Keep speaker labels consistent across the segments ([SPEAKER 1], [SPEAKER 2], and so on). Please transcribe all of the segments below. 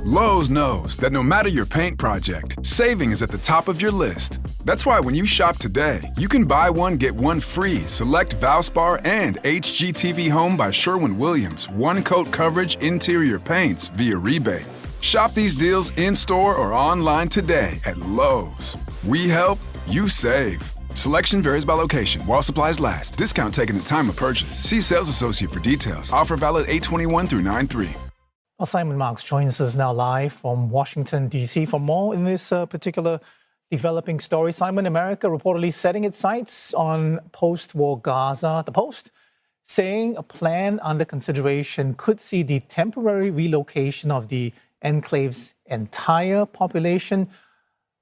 [SPEAKER 1] Lowe's knows that no matter your paint project, saving is at the top of your list. That's why when you shop today, you can buy one, get one free select Valspar and HGTV Home by Sherwin-Williams one-coat coverage interior paints via rebate. Shop these deals in-store or online today at Lowe's. We help, you save. Selection varies by location. While supplies last. Discount taken at time of purchase. See sales associate for details. Offer valid 8/21 through 9/3.
[SPEAKER 2] Well, Simon Marks joins us now live from Washington, D.C. for more in this particular developing story. Simon, America reportedly setting its sights on post-war Gaza. The Post saying a plan under consideration could see the temporary relocation of the enclave's entire population.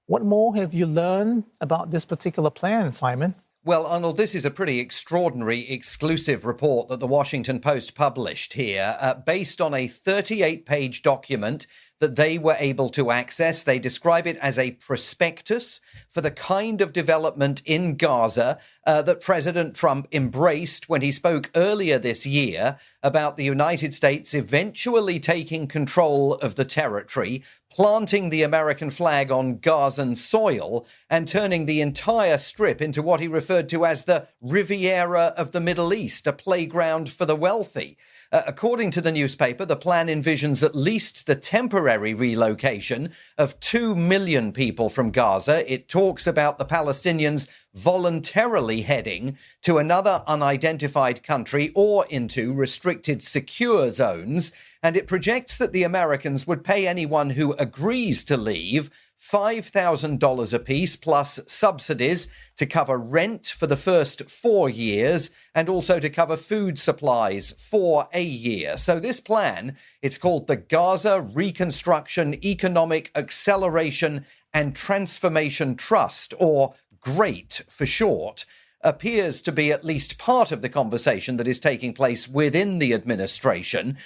[SPEAKER 2] What more have you learned about this particular plan, Simon?
[SPEAKER 3] Well, Arnold, this is a pretty extraordinary exclusive report that the Washington Post published here, based on a 38-page document that they were able to access. They describe it as a prospectus for the kind of development in Gaza that President Trump embraced when he spoke earlier this year about the United States eventually taking control of the territory, planting the American flag on Gazan soil, and turning the entire strip into what he referred to as the Riviera of the Middle East, a playground for the wealthy. According to the newspaper, the plan envisions at least the temporary relocation of 2 million people from Gaza. It talks about the Palestinians voluntarily heading to another unidentified country or into restricted secure zones. And it projects that the Americans would pay anyone who agrees to leave $5,000 apiece plus subsidies to cover rent for the first 4 years and also to cover food supplies for a year. So this plan, it's called the Gaza Reconstruction Economic Acceleration and Transformation Trust, or GREAT for short, appears to be at least part of the conversation that is taking place within the administration.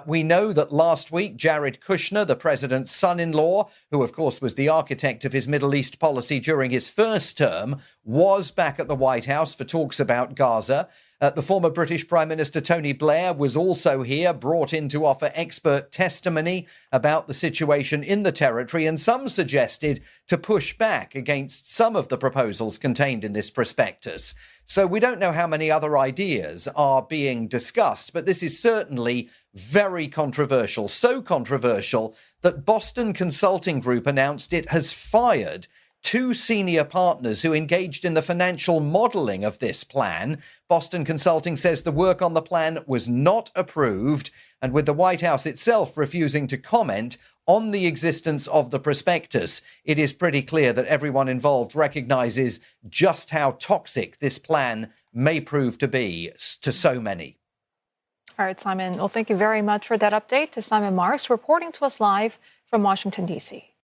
[SPEAKER 3] We know that last week, Jared Kushner, the president's son-in-law, who of course was the architect of his Middle East policy during his first term, was back at the White House for talks about Gaza. The former British Prime Minister Tony Blair was also here, brought in to offer expert testimony about the situation in the territory, and some suggested to push back against some of the proposals contained in this prospectus. So we don't know how many other ideas are being discussed, but this is certainly very controversial, so controversial that Boston Consulting Group announced it has fired 2 senior partners who engaged in the financial modeling of this plan. Boston Consulting says the work on the plan was not approved, and with the White House itself refusing to comment on the existence of the prospectus, it is pretty clear that everyone involved recognizes just how toxic this plan may prove to be to so many.
[SPEAKER 4] All right, Simon. Well, thank you very much for that update. To Simon Marks reporting to us live from Washington, D.C.